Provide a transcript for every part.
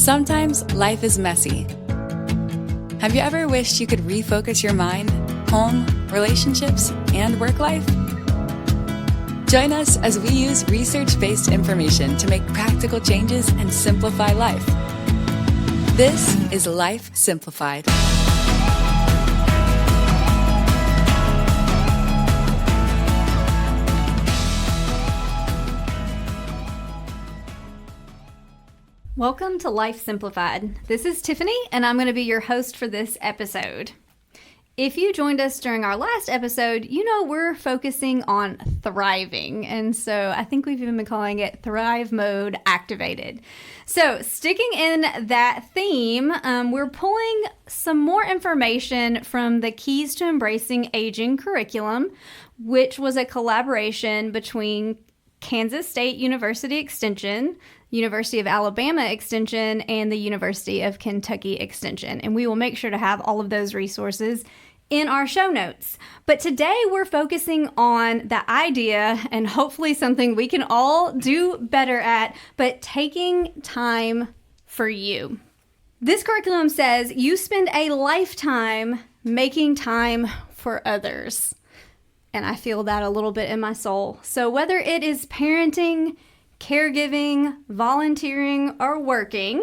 Sometimes life is messy. Have you ever wished you could refocus your mind, home, relationships, and work life? Join us as we use research-based information to make practical changes and simplify life. This is Life Simplified. Welcome to Life Simplified. This is Tiffany, and I'm going to be your host for this episode. If you joined us during our last episode, you know we're focusing on thriving, and so I think we've even been calling it Thrive Mode Activated. So sticking in that theme, we're pulling some more information from the Keys to Embracing Aging curriculum, which was a collaboration between Kansas State University Extension, University of Alabama Extension, and the University of Kentucky Extension. And we will make sure to have all of those resources in our show notes. But today we're focusing on the idea, and hopefully something we can all do better at, but taking time for you. This curriculum says you spend a lifetime making time for others. And I feel that a little bit in my soul. So whether it is parenting, caregiving, volunteering, or working,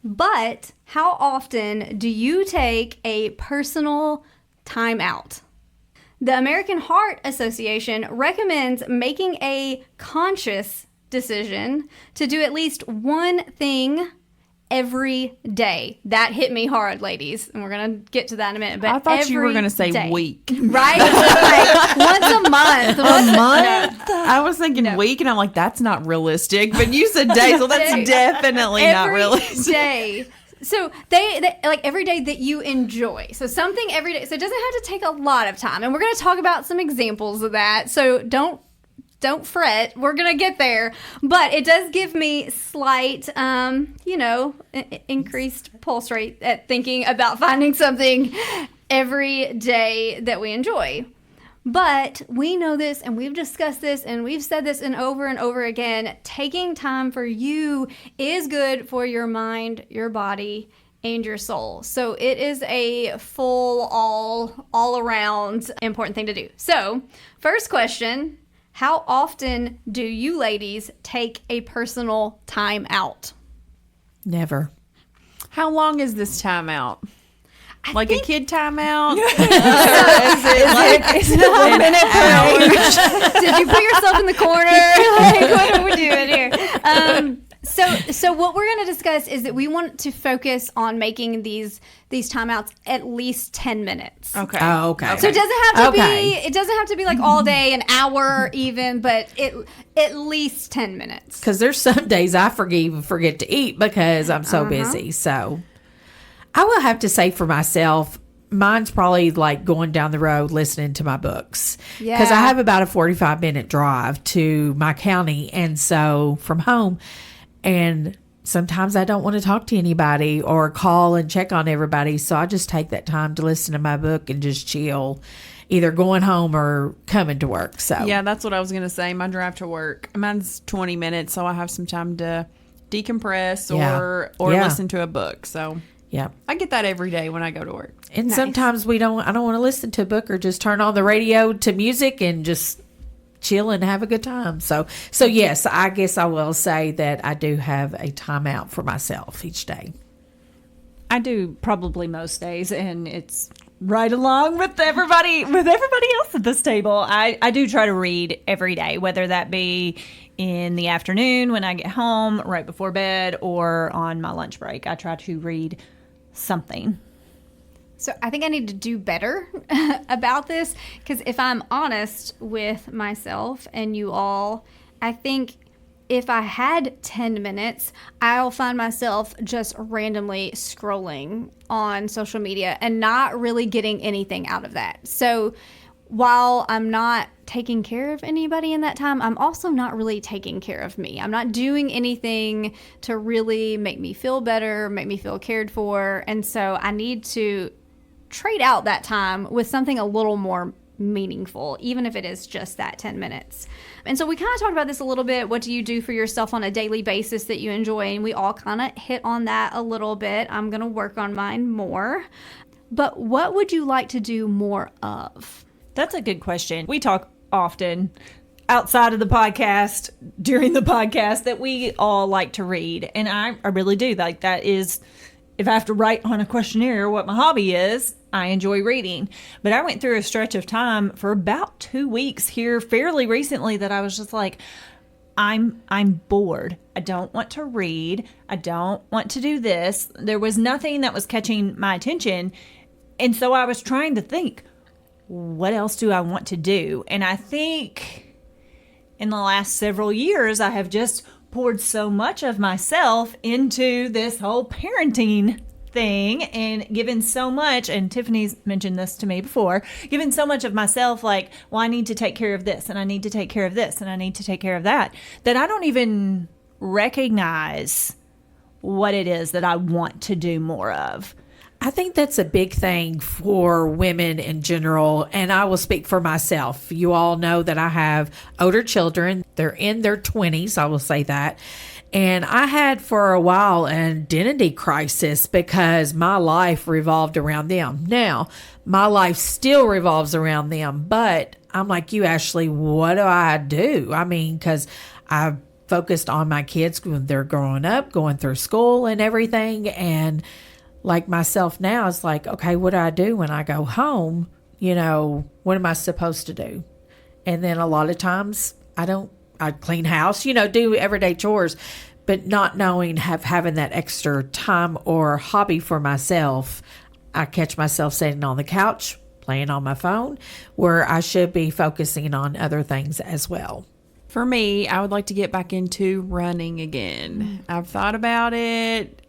but how often do you take a personal time out? The American Heart Association recommends making a conscious decision to do at least one thing every day. That hit me hard, ladies, and we're going to get to that in a minute. But I thought you were going to say day. week. Right? Like once a month. A month? I was thinking week, and I'm like, that's not realistic. But you said day, so that's definitely not realistic. Every day. So they like every day that you enjoy. So something every day. So it doesn't have to take a lot of time. And we're going to talk about some examples of that. So don't fret. We're going to get there. But it does give me slight, increased pulse rate at thinking about finding something every day that we enjoy. But we know this, and we've discussed this, and we've said this and over again. Taking time for you is good for your mind, your body, and your soul. So it is a full, all around important thing to do. So first question, how often do you ladies take a personal time out? Never. How long is this time out? Like a kid time out? Is it a minute break? Did you put yourself in the corner? Like, what are we doing here? So what we're going to discuss is that we want to focus on making these timeouts at least 10 minutes. Okay. Oh, okay. So it doesn't have to be like all day, an hour even, but at least 10 minutes. Because there's some days I forget to eat because I'm so busy. So I will have to say for myself, mine's probably like going down the road listening to my books. Yeah. Because I have about a 45-minute drive to my county, and so from home. And sometimes I don't want to talk to anybody or call and check on everybody. So I just take that time to listen to my book and just chill, either going home or coming to work. So yeah, that's what I was going to say. My drive to work, mine's 20 minutes, so I have some time to decompress or listen to a book. So yeah, I get that every day when I go to work. And sometimes I don't want to listen to a book or just turn on the radio to music and just chill and have a good time. So yes, I guess I will say that I do have a time out for myself each day. I do probably most days, and it's right along with everybody else at this table. I do try to read every day, whether that be in the afternoon when I get home, right before bed, or on my lunch break. I try to read something. So I think I need to do better about this, because if I'm honest with myself and you all, I think if I had 10 minutes, I'll find myself just randomly scrolling on social media and not really getting anything out of that. So while I'm not taking care of anybody in that time, I'm also not really taking care of me. I'm not doing anything to really make me feel better, make me feel cared for. And so I need to trade out that time with something a little more meaningful, even if it is just that 10 minutes. And so we kind of talked about this a little bit. What do you do for yourself on a daily basis that you enjoy? And we all kind of hit on that a little bit. I'm going to work on mine more. But what would you like to do more of? That's a good question. We talk often outside of the podcast, during the podcast, that we all like to read. And I really do. Like, that is, if I have to write on a questionnaire what my hobby is, I enjoy reading. But I went through a stretch of time for about 2 weeks here fairly recently that I was just like, I'm bored. I don't want to read. I don't want to do this. There was nothing that was catching my attention. And so I was trying to think, what else do I want to do? And I think in the last several years, I have just poured so much of myself into this whole parenting thing and given so much, and Tiffany's mentioned this to me before, given so much of myself, like, well, I need to take care of this, and I need to take care of this, and I need to take care of that, that I don't even recognize what it is that I want to do more of. I think that's a big thing for women in general, and I will speak for myself. You all know that I have older children. They're in their 20s, I will say that. And I had for a while an identity crisis because my life revolved around them. Now, my life still revolves around them, but I'm like you, Ashley, what do I do? I mean, because I focused on my kids when they're growing up, going through school and everything, and like myself now, it's like, okay, what do I do when I go home? You know, what am I supposed to do? And then a lot of times I clean house, do everyday chores, but not knowing, having that extra time or hobby for myself, I catch myself sitting on the couch, playing on my phone, where I should be focusing on other things as well. For me, I would like to get back into running again. I've thought about it.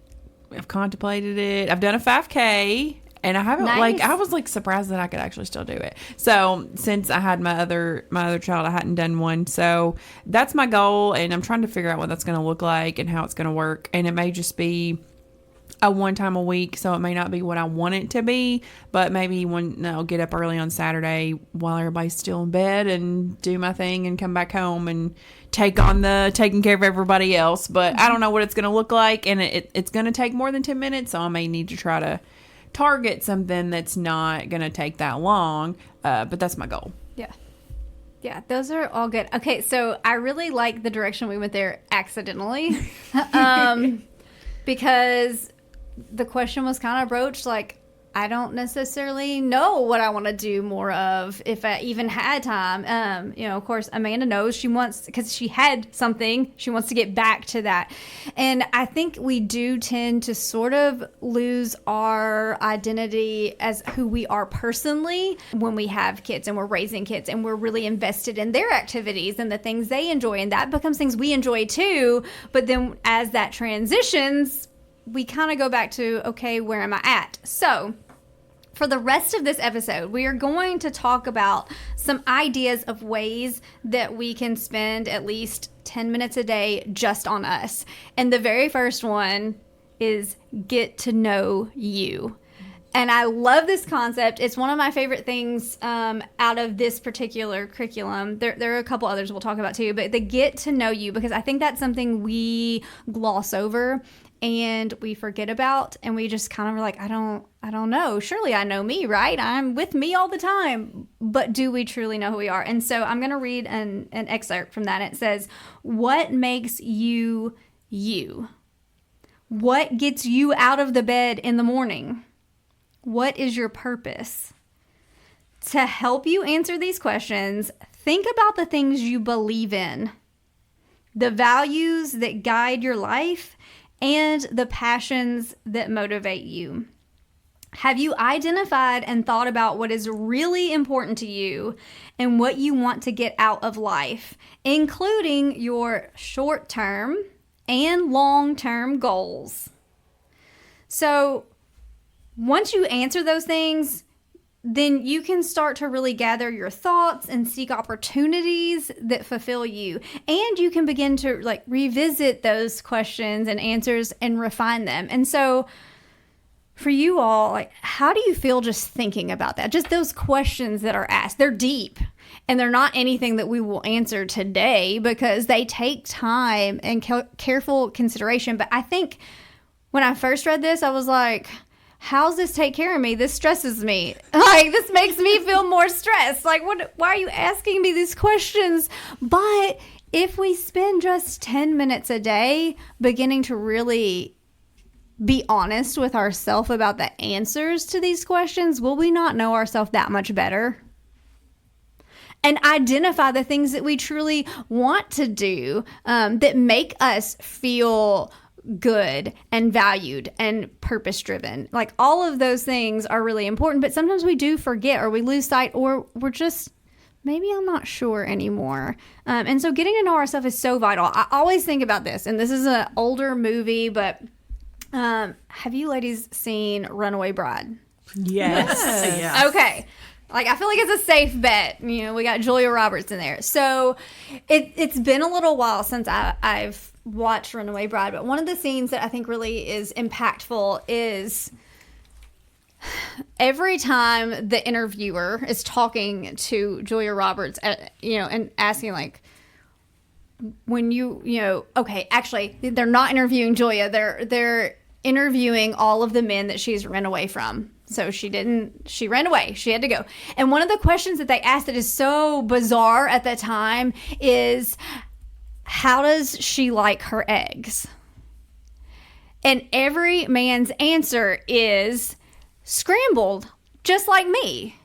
I've contemplated it. I've done a 5K. And I haven't Nice. I was surprised that I could actually still do it. So since I had my other child, I hadn't done one. So that's my goal, and I'm trying to figure out what that's going to look like and how it's going to work. And it may just be a one time a week, so it may not be what I want it to be, but maybe I'll get up early on Saturday while everybody's still in bed and do my thing and come back home and take on the taking care of everybody else. But I don't know what it's going to look like, and it's going to take more than 10 minutes, so I may need to try to target something that's not going to take that long, but that's my goal. Yeah, those are all good. Okay, so I really like the direction we went there accidentally, because the question was kind of broached like, I don't necessarily know what I want to do more of if I even had time. Of course, Amanda knows she wants, because she had something, she wants to get back to that. And I think we do tend to sort of lose our identity as who we are personally when we have kids and we're raising kids and we're really invested in their activities and the things they enjoy. And that becomes things we enjoy too. But then as that transitions, we kind of go back to, okay, where am I at? So for the rest of this episode, we are going to talk about some ideas of ways that we can spend at least 10 minutes a day just on us. And the very first one is get to know you. And I love this concept. It's one of my favorite things out of this particular curriculum. There are a couple others we'll talk about too, but the get to know you, because I think that's something we gloss over and we forget about, and we just kind of are like, I don't know. Surely I know me, right? I'm with me all the time. But do we truly know who we are? And so I'm going to read an excerpt from that. It says, what makes you you? What gets you out of the bed in the morning? What is your purpose? To help you answer these questions, think about the things you believe in, the values that guide your life, and the passions that motivate you. Have you identified and thought about what is really important to you and what you want to get out of life, including your short-term and long-term goals? So once you answer those things, then you can start to really gather your thoughts and seek opportunities that fulfill you. And you can begin to revisit those questions and answers and refine them. And so for you all, like, how do you feel just thinking about that? Just those questions that are asked, they're deep and they're not anything that we will answer today because they take time and careful consideration. But I think when I first read this, I was like, how's this take care of me? This stresses me. Like, this makes me feel more stressed. Like, why are you asking me these questions? But if we spend just 10 minutes a day beginning to really be honest with ourselves about the answers to these questions, will we not know ourselves that much better? And identify the things that we truly want to do that make us feel good and valued and purpose driven. Like, all of those things are really important, but sometimes we do forget or we lose sight, or we're just, maybe I'm not sure anymore. And so getting to know ourselves is so vital. I always think about this, and this is an older movie, but have you ladies seen Runaway Bride? Yes. Yeah. Okay. Like, I feel like it's a safe bet. You know, we got Julia Roberts in there. So it's been a little while since I've watched Runaway Bride, but one of the scenes that I think really is impactful is every time the interviewer is talking to Julia Roberts, and asking, like, when okay, actually, they're not interviewing Julia. They're interviewing all of the men that she's run away from. So she ran away. She had to go. And one of the questions that they asked that is so bizarre at the time is, how does she like her eggs? And every man's answer is scrambled, just like me.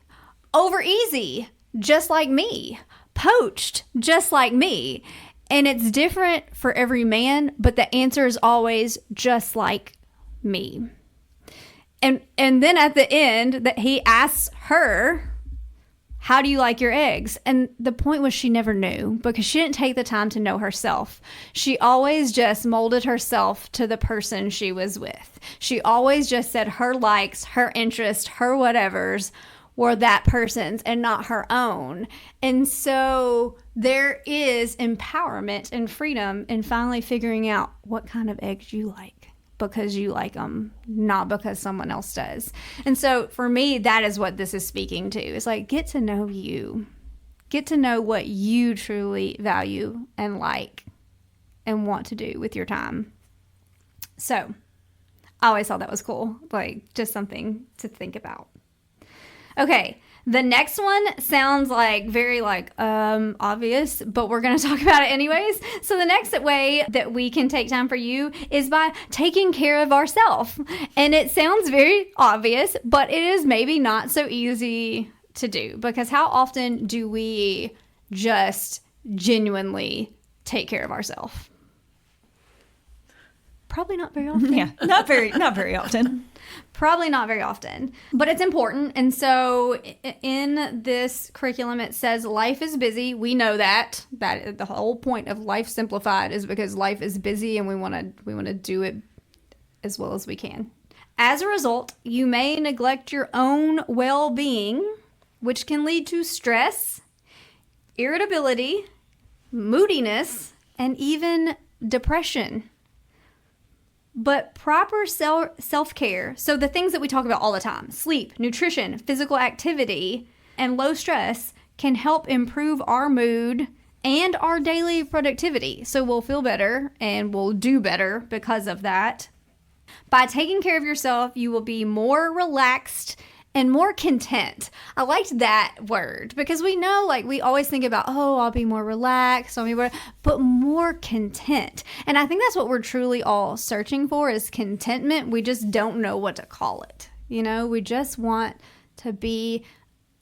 Over easy, just like me. Poached, just like me. And it's different for every man, but the answer is always just like me. And then at the end, that he asks her, how do you like your eggs? And the point was, she never knew because she didn't take the time to know herself. She always just molded herself to the person she was with. She always just said her likes, her interests, her whatevers were that person's and not her own. And so there is empowerment and freedom in finally figuring out what kind of eggs you like, because you like them, not because someone else does. And so for me, that is what this is speaking to. It's like, get to know you. Get to know what you truly value and like and want to do with your time. So I always thought that was cool. Like, just something to think about. Okay, the next one sounds like very obvious, but we're going to talk about it anyways. So the next way that we can take time for you is by taking care of ourselves. And it sounds very obvious, but it is maybe not so easy to do, because how often do we just genuinely take care of ourselves? Probably not very often. Yeah, not very often. Probably not very often, but it's important. And so in this curriculum, it says life is busy. We know that the whole point of Life Simplified is because life is busy and we want to do it as well as we can. As a result, you may neglect your own well-being, which can lead to stress, irritability, moodiness, and even depression. But proper self-care, so the things that we talk about all the time, sleep, nutrition, physical activity, and low stress, can help improve our mood and our daily productivity. So we'll feel better and we'll do better because of that. By taking care of yourself, you will be more relaxed and more content. I liked that word because we know, like, we always think about, oh, I'll be more relaxed, but more content. And I think that's what we're truly all searching for, is contentment. We just don't know what to call it. You know, we just want to be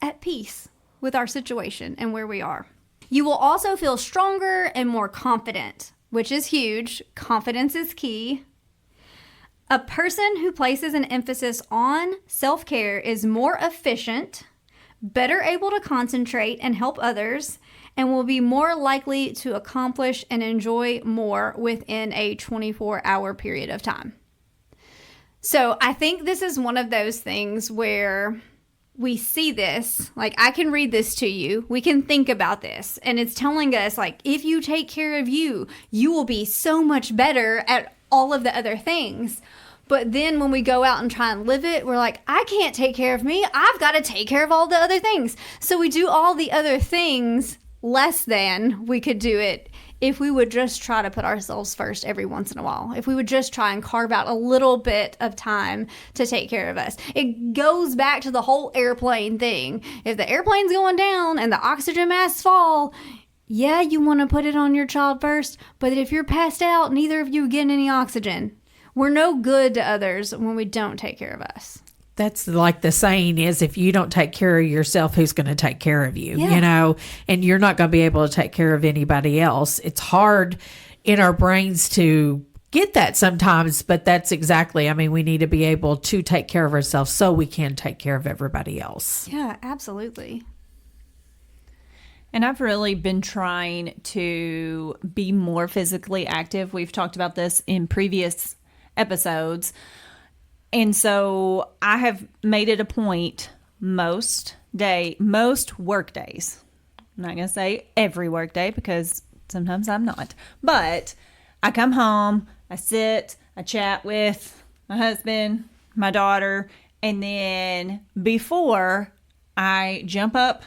at peace with our situation and where we are. You will also feel stronger and more confident, which is huge. Confidence is key. A person who places an emphasis on self-care is more efficient, better able to concentrate and help others, and will be more likely to accomplish and enjoy more within a 24-hour period of time. So I think this is one of those things where we see this, like, I can read this to you, we can think about this, and it's telling us, like, if you take care of you, you will be so much better at all of the other things. But then when we go out and try and live it, we're like, I can't take care of me. I've got to take care of all the other things. So we do all the other things less than we could do it if we would just try to put ourselves first every once in a while. If we would just try and carve out a little bit of time to take care of us. It goes back to the whole airplane thing. If the airplane's going down and the oxygen masks fall, yeah, you want to put it on your child first, but if you're passed out, neither of you get any oxygen. We're no good to others when we don't take care of us. That's like the saying is, if you don't take care of yourself, who's going to take care of you? Yeah. You know, and you're not going to be able to take care of anybody else. It's hard in our brains to get that sometimes, but that's exactly, I mean, we need to be able to take care of ourselves so we can take care of everybody else. Yeah, absolutely. And I've really been trying to be more physically active. We've talked about this in previous episodes. And so I have made it a point most work days. I'm not going to say every work day because sometimes I'm not. But I come home, I sit, I chat with my husband, my daughter, and then before I jump up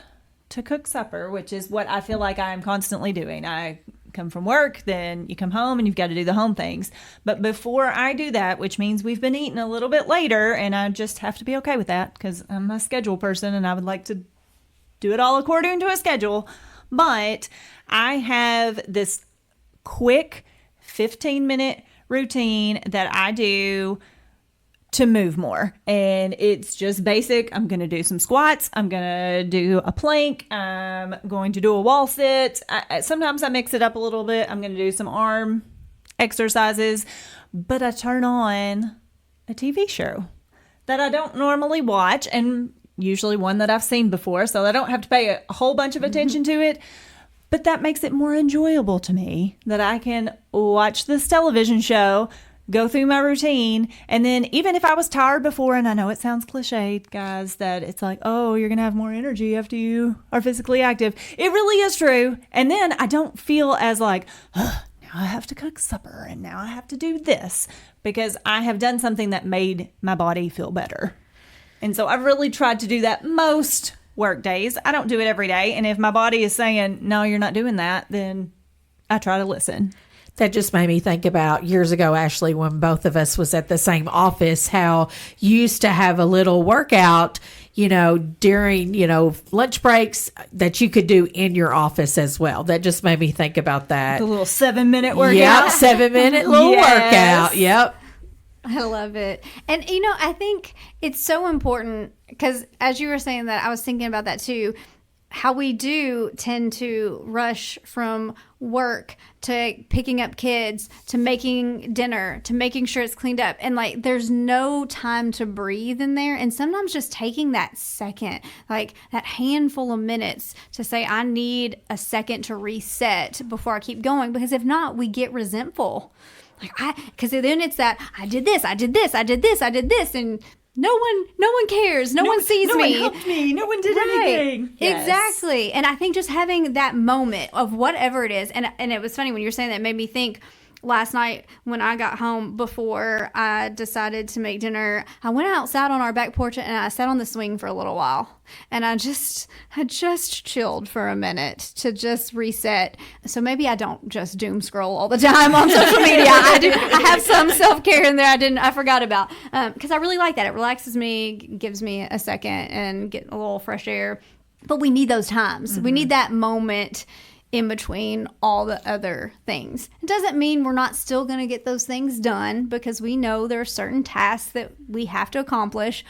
to cook supper, which is what I feel like I am constantly doing. I come from work, then you come home and you've got to do the home things. But before I do that, which means we've been eating a little bit later, and I just have to be okay with that because I'm a schedule person and I would like to do it all according to a schedule. But I have this quick 15-minute routine that I do to move more. And it's just basic. I'm going to do some squats. I'm going to do a plank. I'm going to do a wall sit. Sometimes I mix it up a little bit. I'm going to do some arm exercises. But I turn on a TV show that I don't normally watch, and usually one that I've seen before, so I don't have to pay a whole bunch of attention to it. But that makes it more enjoyable to me that I can watch this television show, go through my routine, and then even if I was tired before, and I know it sounds cliched, guys, that it's like, oh, you're going to have more energy after you are physically active. It really is true. And then I don't feel as like, now I have to cook supper and now I have to do this, because I have done something that made my body feel better. And so I've really tried to do that most work days. I don't do it every day. And if my body is saying, no, you're not doing that, then I try to listen. That just made me think about years ago, Ashley, when both of us was at the same office, how you used to have a little workout, during, lunch breaks that you could do in your office as well. That just made me think about that. The little 7-minute workout. Yep, 7-minute little workout. Yep. I love it. And, I think it's so important because as you were saying that, I was thinking about that too. How we do tend to rush from work to picking up kids to making dinner to making sure it's cleaned up. And there's no time to breathe in there. And sometimes just taking that second, that handful of minutes to say, I need a second to reset before I keep going. Because if not, we get resentful. Because then it's that I did this. And no one cares. No one sees me. No one helped me. No one did anything. Yes. Exactly. And I think just having that moment of whatever it is, and it was funny when you were saying that, it made me think last night when I got home before I decided to make dinner, I went outside on our back porch and I sat on the swing for a little while. And I just chilled for a minute to just reset. So maybe I don't just doom scroll all the time on social media. I have some self-care in there I forgot about. Because I really like that. It relaxes me, gives me a second and get a little fresh air. But we need those times. Mm-hmm. We need that moment in between all the other things. It doesn't mean we're not still going to get those things done, because we know there are certain tasks that we have to accomplish,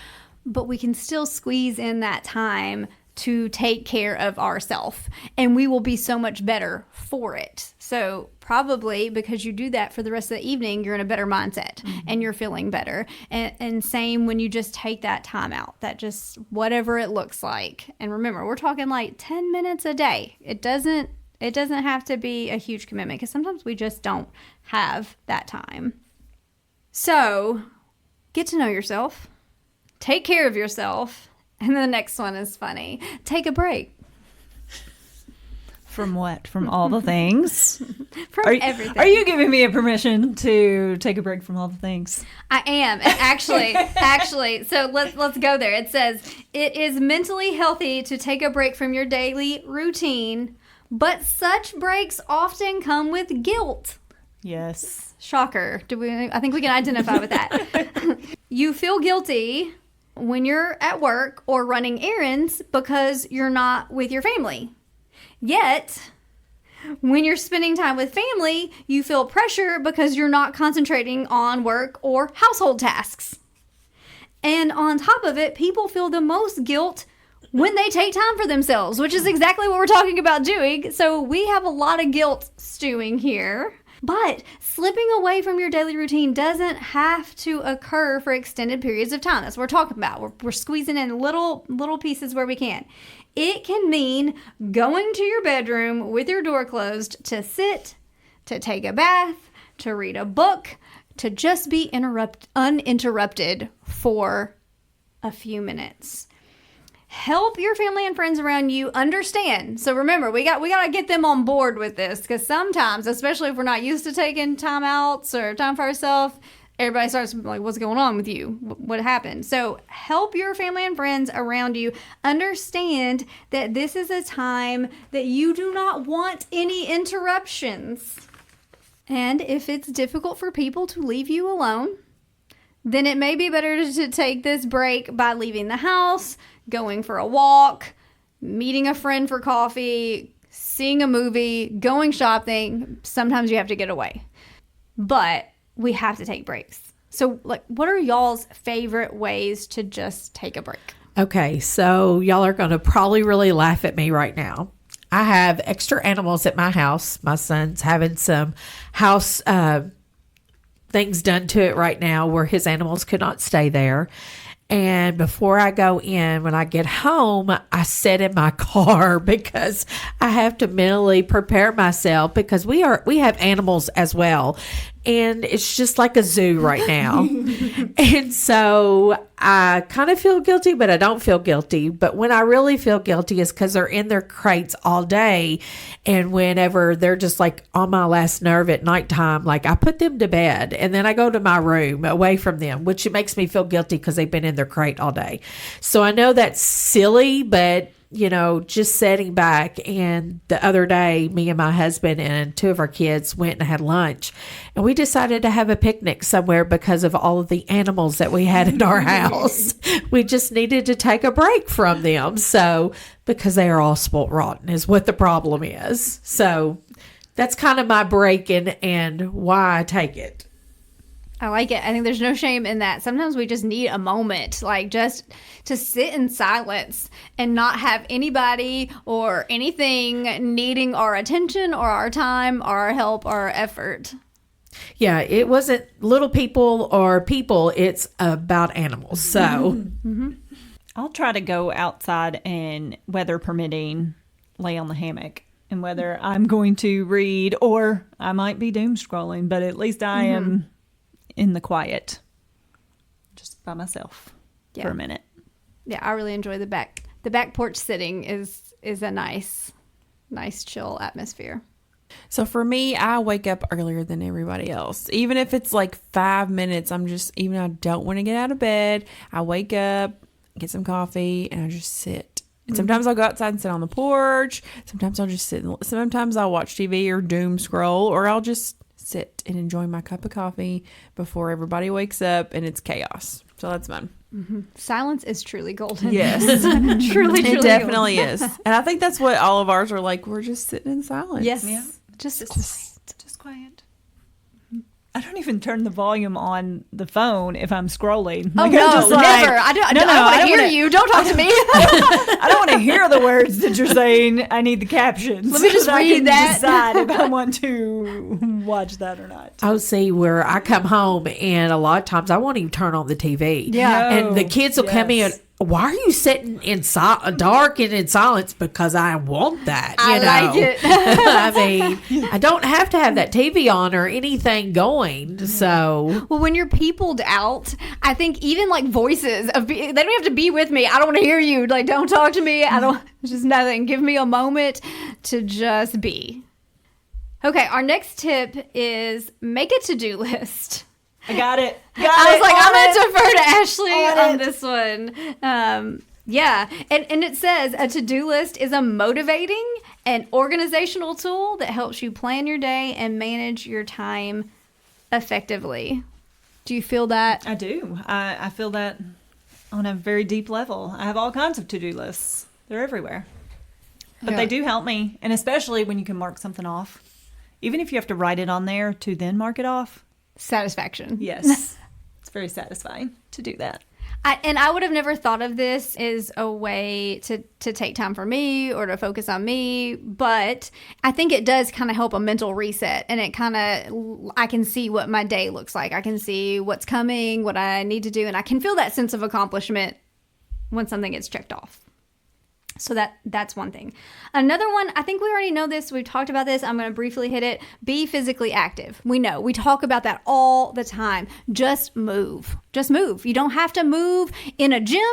but we can still squeeze in that time to take care of ourselves, and we will be so much better for it. So probably because you do that for the rest of the evening, you're in a better mindset, mm-hmm. and you're feeling better. And same when you just take that time out, that just whatever it looks like. And remember, we're talking 10 minutes a day. It doesn't have to be a huge commitment, because sometimes we just don't have that time. So get to know yourself, take care of yourself, and the next one is funny. Take a break. From what? From all the things? From everything. Are you giving me a permission to take a break from all the things? I am. And actually, so let's go there. It says, it is mentally healthy to take a break from your daily routine, but such breaks often come with guilt. Yes. Shocker. I think we can identify with that. You feel guilty when you're at work or running errands because you're not with your family. Yet, when you're spending time with family, you feel pressure because you're not concentrating on work or household tasks. And on top of it, people feel the most guilt when they take time for themselves, which is exactly what we're talking about doing. So we have a lot of guilt stewing here. But slipping away from your daily routine doesn't have to occur for extended periods of time. That's what we're talking about. We're squeezing in little pieces where we can. It can mean going to your bedroom with your door closed to sit, to take a bath, to read a book, to just be uninterrupted for a few minutes. Help your family and friends around you understand. So remember, we got to get them on board with this, because sometimes, especially if we're not used to taking time outs or time for ourselves, everybody starts like, what's going on with you? What happened? So help your family and friends around you understand that this is a time that you do not want any interruptions. And if it's difficult for people to leave you alone, then it may be better to take this break by leaving the house, going for a walk, meeting a friend for coffee, seeing a movie, going shopping. Sometimes you have to get away. But we have to take breaks. So, what are y'all's favorite ways to just take a break? Okay, so y'all are going to probably really laugh at me right now. I have extra animals at my house. My son's having some house things done to it right now where his animals could not stay there. And before I go in, when I get home, I sit in my car because I have to mentally prepare myself, because we have animals as well. And it's just like a zoo right now. And so I kind of feel guilty, but I don't feel guilty. But when I really feel guilty is because they're in their crates all day. And whenever they're just like on my last nerve at nighttime, like I put them to bed and then I go to my room away from them, which it makes me feel guilty because they've been in their crate all day. So I know that's silly, but just sitting back. And the other day, me and my husband and two of our kids went and had lunch, and we decided to have a picnic somewhere because of all of the animals that we had in our house. We just needed to take a break from them. So, because they are all spoiled rotten is what the problem is. So that's kind of my break and why I take it. I like it. I think there's no shame in that. Sometimes we just need a moment, like just to sit in silence and not have anybody or anything needing our attention or our time or our help or our effort. Yeah, it wasn't little people or people. It's about animals. So I'll try to go outside and, weather permitting, lay on the hammock. And whether I'm going to read or I might be doom scrolling, but at least I am in the quiet, just by myself for a minute. Yeah, I really enjoy the back porch sitting is a nice chill atmosphere. So for me, I wake up earlier than everybody else. Even if it's like 5 minutes, even I don't want to get out of bed, I wake up, get some coffee, and I just sit. And sometimes I'll go outside and sit on the porch. Sometimes I'll just sit. Sometimes I'll watch TV or doom scroll, or I'll just sit and enjoy my cup of coffee before everybody wakes up and it's chaos. So that's fun. Silence is truly golden. Yes. truly It definitely golden. is. And I think that's what all of ours are like. We're just sitting in silence. Yes. Yeah. Just quiet. I don't even turn the volume on the phone if I'm scrolling. Oh, I'm no, just never. like, I don't I want to don't hear wanna- you. Don't talk to me. I don't want to hear the words that you're saying. I need the captions. Let me just so I read can that. decide if I want to watch that or not. I'll see where I come home, and a lot of times I won't even turn on the TV. Yeah. And the kids will come in. Yes. why are you sitting in dark and in silence? Because I want that. You know? Like it. I mean, I don't have to have that TV on or anything going. So, Well, when you're peopled out, I think even like voices they don't have to be with me. I don't want to hear you. Like, don't talk to me. I don't, just nothing. Give me a moment to just be. Okay, our next tip is make a to-do list. I got it. I was like, I'm going to defer to Ashley on this one. Yeah, and it says a to-do list is a motivating and organizational tool that helps you plan your day and manage your time effectively. Do you feel that? I do. I feel that on a very deep level. I have all kinds of to-do lists. They're everywhere. But they do help me, and especially when you can mark something off. Even if you have to write it on there to then mark it off. Satisfaction. Yes. It's very satisfying to do that. I would have never thought of this as a way to take time for me or to focus on me, but I think it does kind of help a mental reset, and it kind of, I can see what my day looks like. I can see what's coming, what I need to do, and I can feel that sense of accomplishment when something gets checked off. So that's one thing. Another one, I think we already know this. We've talked about this. I'm going to briefly hit it. Be physically active. We know. We talk about that all the time. Just move. Just move. You don't have to move in a gym.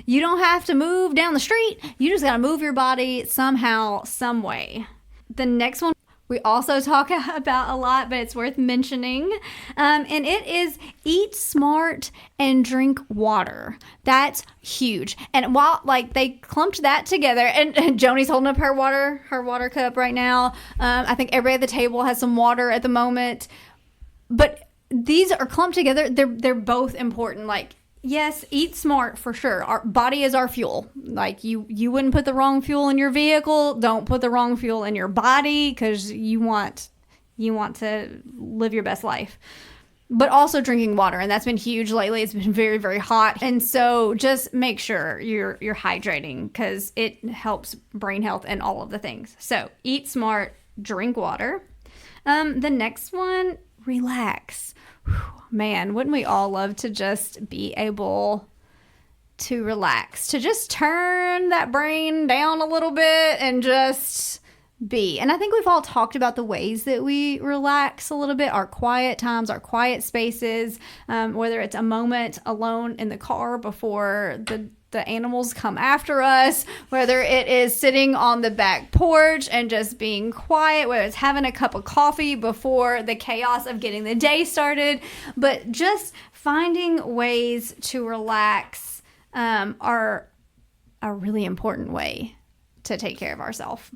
You don't have to move down the street. You just got to move your body somehow, some way. The next one we also talk about a lot, but it's worth mentioning. And it is eat smart and drink water. That's huge. And while like they clumped that together, and Joni's holding up her water cup right now. I think everybody at the table has some water at the moment. But these are clumped together. They're both important. Like, yes, eat smart for sure. Our body is our fuel. Like you wouldn't put the wrong fuel in your vehicle. Don't put the wrong fuel in your body because you want to live your best life. But also drinking water, and that's been huge lately. It's been very, very hot, and so just make sure you're hydrating because it helps brain health and all of the things. So eat smart, drink water. The next one, relax. Whew. Man, wouldn't we all love to just be able to relax, to just turn that brain down a little bit and just be. And I think we've all talked about the ways that we relax a little bit, our quiet times, our quiet spaces, whether it's a moment alone in the car before the animals come after us, whether it is sitting on the back porch and just being quiet, whether it's having a cup of coffee before the chaos of getting the day started, but just finding ways to relax are a really important way to take care of ourselves.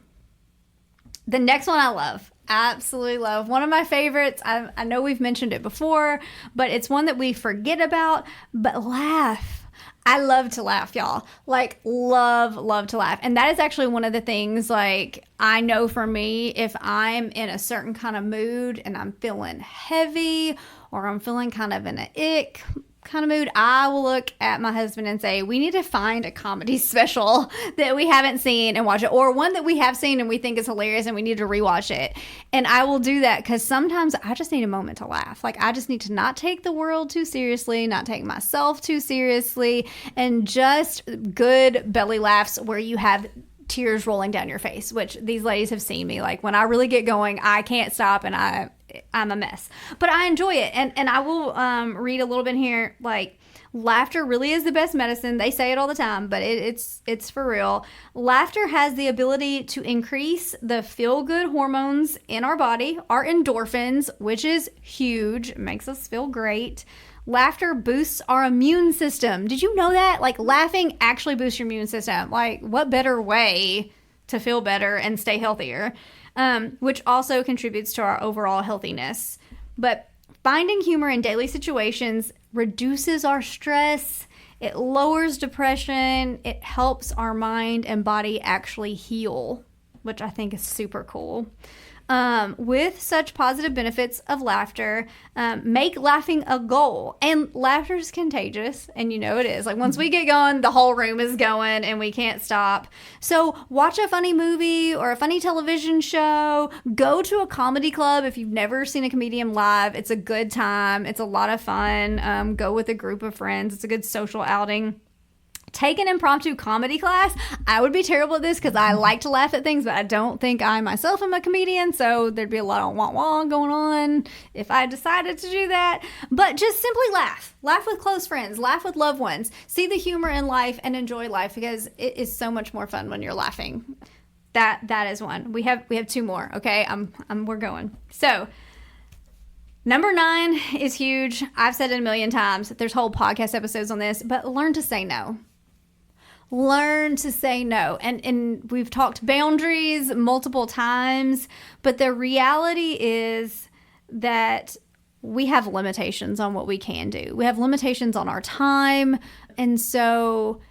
The next one I love. Absolutely love. One of my favorites. I know we've mentioned it before, but it's one that we forget about, but laugh. I love to laugh, y'all. Like, love to laugh. And that is actually one of the things, like, I know for me, if I'm in a certain kind of mood and I'm feeling heavy or I'm feeling kind of in an ick kind of mood, I will look at my husband and say, we need to find a comedy special that we haven't seen and watch it, or one that we have seen and we think is hilarious and we need to rewatch it. And I will do that because sometimes I just need a moment to laugh. Like, I just need to not take the world too seriously, not take myself too seriously, and just good belly laughs where you have tears rolling down your face, which these ladies have seen me. Like, when I really get going, I can't stop and I'm a mess, but I enjoy it. And I will read a little bit here. Like, laughter really is the best medicine. They say it all the time, but it's for real. Laughter has the ability to increase the feel-good hormones in our body, our endorphins, which is huge. It makes us feel great. Laughter boosts our immune system. Did you know that? Like, laughing actually boosts your immune system. Like, what better way to feel better and stay healthier? Which also contributes to our overall healthiness. But finding humor in daily situations reduces our stress. It lowers depression. It helps our mind and body actually heal, which I think is super cool. With such positive benefits of laughter, make laughing a goal. And laughter is contagious, and you know it is. Like, once we get going, the whole room is going and we can't stop. So watch a funny movie or a funny television show. Go to a comedy club if you've never seen a comedian live. It's a good time. It's a lot of fun. Go with a group of friends. It's a good social outing. take an impromptu comedy class. I would be terrible at this because I like to laugh at things, but I don't think I myself am a comedian, so there'd be a lot of wah-wah going on if I decided to do that. But just simply laugh. Laugh with close friends. Laugh with loved ones. See the humor in life and enjoy life because it is so much more fun when you're laughing. That is one. We have 2 more, okay? We're going. So, number 9 is huge. I've said it a million times. There's whole podcast episodes on this, but learn to say no. Learn to say no. And we've talked boundaries multiple times, but the reality is that we have limitations on what we can do. We have limitations on our time. And so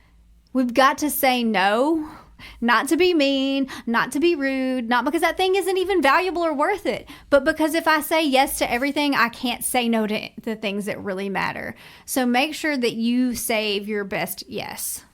we've got to say no. Not to be mean, not to be rude, not because that thing isn't even valuable or worth it, but because if I say yes to everything, I can't say no to the things that really matter. So make sure that you save your best yes.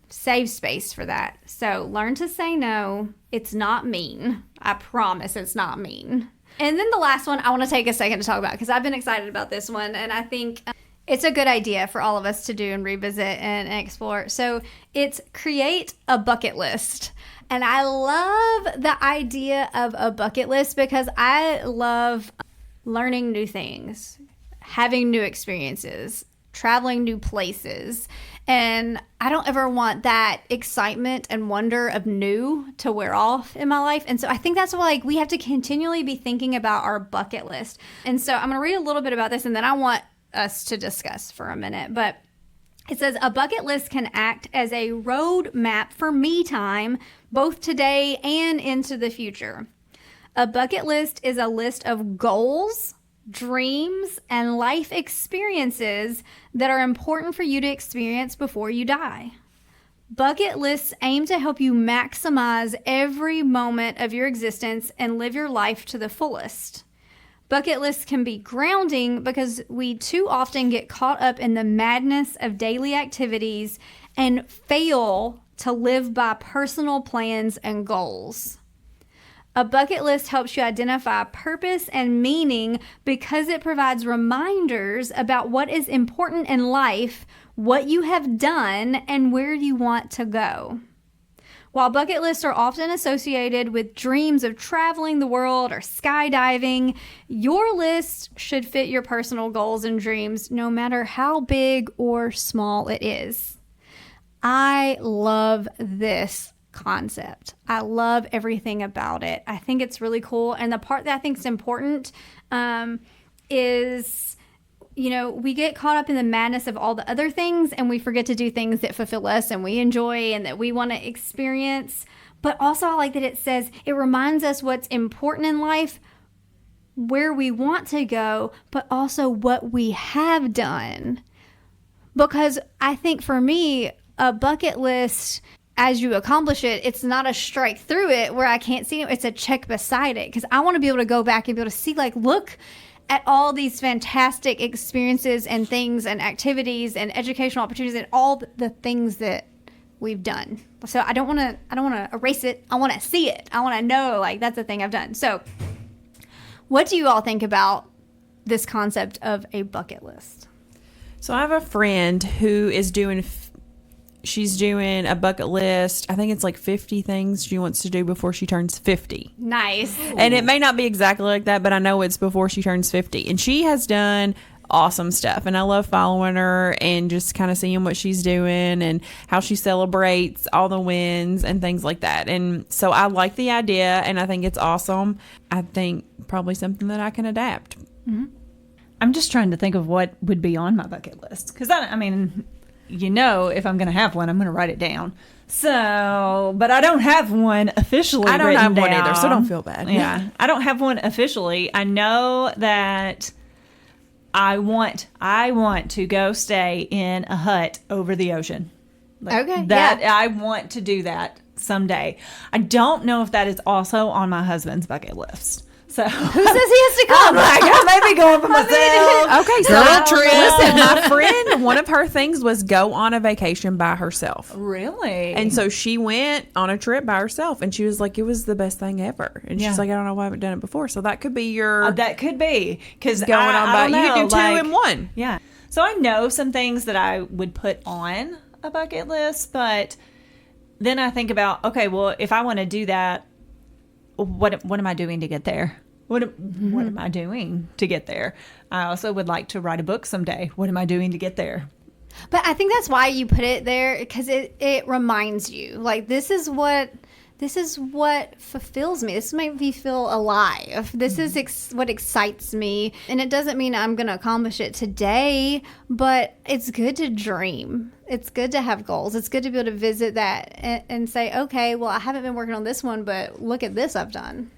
Save space for that. So learn to say no. It's not mean. I promise it's not mean. And then the last one I want to take a second to talk about because I've been excited about this one and I think it's a good idea for all of us to do and revisit and explore. So it's create a bucket list. And I love the idea of a bucket list because I love learning new things, having new experiences, traveling new places. And I don't ever want that excitement and wonder of new to wear off in my life. And so I think that's why we have to continually be thinking about our bucket list. And so I'm going to read a little bit about this and then I want us to discuss for a minute, but it says a bucket list can act as a road map for me time, both today and into the future. A bucket list is a list of goals, dreams, and life experiences that are important for you to experience before you die. Bucket lists aim to help you maximize every moment of your existence and live your life to the fullest. Bucket lists can be grounding because we too often get caught up in the madness of daily activities and fail to live by personal plans and goals. A bucket list helps you identify purpose and meaning because it provides reminders about what is important in life, what you have done, and where you want to go. While bucket lists are often associated with dreams of traveling the world or skydiving, your list should fit your personal goals and dreams, no matter how big or small it is. I love this concept. I love everything about it. I think it's really cool. And the part that I think is important is, we get caught up in the madness of all the other things and we forget to do things that fulfill us and we enjoy and that we want to experience. But also I like that it says it reminds us what's important in life, where we want to go, but also what we have done. Because I think for me, a bucket list, as you accomplish it, it's not a strike through it where I can't see it. It's a check beside it because I want to be able to go back and be able to see, look at all these fantastic experiences and things and activities and educational opportunities and all the things that we've done. So I don't want to erase it. I want to see it. I want to know that's the thing I've done. So what do you all think about this concept of a bucket list? So I have a friend who is she's doing a bucket list. I think it's 50 things she wants to do before she turns 50. Nice. And it may not be exactly like that, but I know it's before she turns 50. And she has done awesome stuff. And I love following her and just kind of seeing what she's doing and how she celebrates all the wins and things like that. And so I like the idea and I think it's awesome. I think probably something that I can adapt. Mm-hmm. I'm just trying to think of what would be on my bucket list. Because if I'm going to have one, I'm going to write it down. So, but I don't have one officially. I don't have down. one either, so don't feel bad. Yeah. I don't have one officially. I know that I want to go stay in a hut over the ocean. Okay. I want to do that someday. I don't know if that is also on my husband's bucket list. So who says he has to come? I may be going for myself. Okay, so listen, my friend, one of her things was go on a vacation by herself. Really? And so she went on a trip by herself, and she was like, it was the best thing ever. And she's like, I don't know why I haven't done it before. So that could be your... that could be. Because going on by... You could do 2 in 1. Yeah. So I know some things that I would put on a bucket list, but then I think about, okay, well, if I want to do that, what am I doing to get there? What am I doing to get there? I also would like to write a book someday. What am I doing to get there? But I think that's why you put it there, because it reminds you, like, this is what fulfills me. This makes me feel alive. This is what excites me. And it doesn't mean I'm going to accomplish it today, but it's good to dream. It's good to have goals. It's good to be able to visit that and say, okay, well, I haven't been working on this one, but look at this I've done.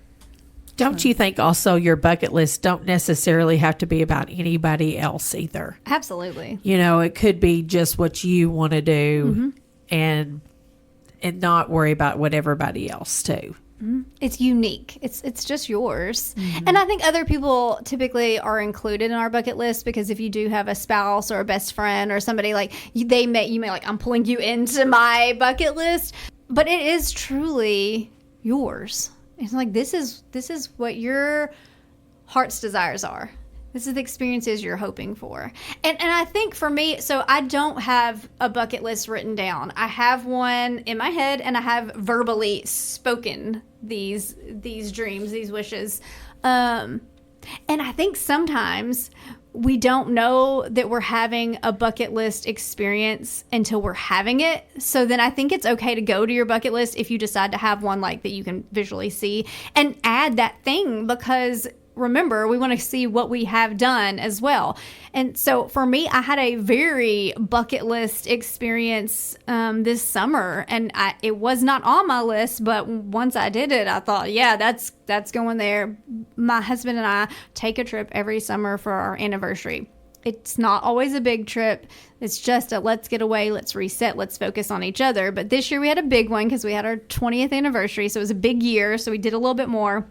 Don't you think also your bucket list don't necessarily have to be about anybody else either? Absolutely. You know, it could be just what you want to do and not worry about what everybody else do. It's unique. It's just yours. And I think other people typically are included in our bucket list, because if you do have a spouse or a best friend or somebody, like, you may like, I'm pulling you into my bucket list, but it is truly yours. It's like, this is what your heart's desires are. This is the experiences you're hoping for. And I think for me, so I don't have a bucket list written down. I have one in my head, and I have verbally spoken these dreams, these wishes. And I think sometimes we don't know that we're having a bucket list experience until we're having it. So then I think it's okay to go to your bucket list if you decide to have one like that you can visually see, and add that thing, because remember, we want to see what we have done as well. And so for me, I had a very bucket list experience this summer, and it was not on my list, but once I did it, I thought, yeah, that's going there. My husband and I take a trip every summer for our anniversary. It's not always a big trip. It's just a let's get away, let's reset, let's focus on each other. But this year we had a big one because we had our 20th anniversary, so it was a big year, so we did a little bit more.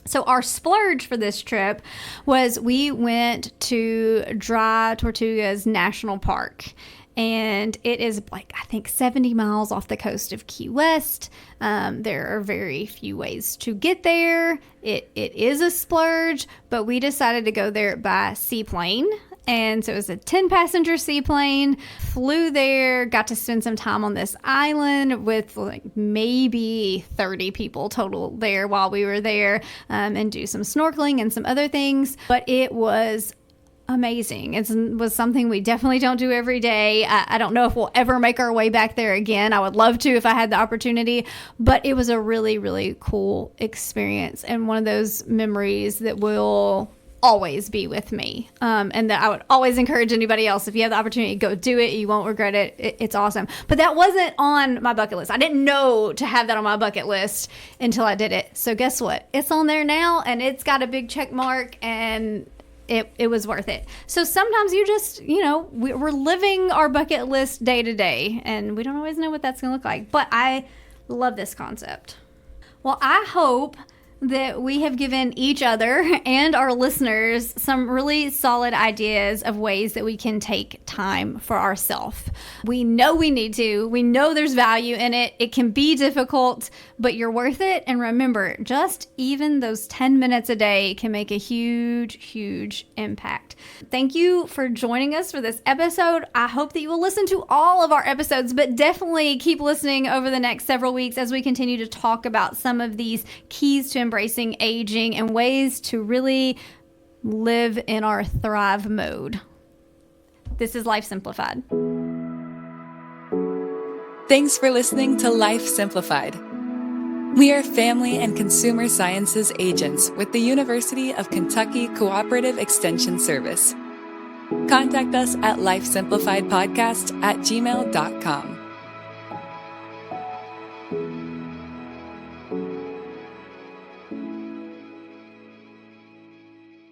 So our splurge for this trip was we went to Dry Tortugas National Park. And it is like, I think 70 miles off the coast of Key West. There are very few ways to get there. It is a splurge, but we decided to go there by seaplane. And so it was a 10-passenger seaplane, flew there, got to spend some time on this island with like maybe 30 people total there while we were there, and do some snorkeling and some other things. But it was amazing. It was something we definitely don't do every day. I don't know if we'll ever make our way back there again. I would love to if I had the opportunity, but it was a really, really cool experience, and one of those memories that will always be with me, and that I would always encourage anybody else, if you have the opportunity, go do it. You won't regret it. It's awesome. But that wasn't on my bucket list. I didn't know to have that on my bucket list until I did it. So guess what? It's on there now, and it's got a big check mark, and it was worth it. So sometimes you just, we're living our bucket list day to day, and we don't always know what that's going to look like. But I love this concept. Well, I hope that we have given each other and our listeners some really solid ideas of ways that we can take time for ourselves. We know we need to. We know there's value in it. It can be difficult, but you're worth it. And remember, just even those 10 minutes a day can make a huge, huge impact. Thank you for joining us for this episode. I hope that you will listen to all of our episodes, but definitely keep listening over the next several weeks as we continue to talk about some of these keys to embracing aging and ways to really live in our thrive mode. This is Life Simplified. Thanks for listening to Life Simplified. We are family and consumer sciences agents with the University of Kentucky Cooperative Extension Service. Contact us at lifesimplifiedpodcast@gmail.com.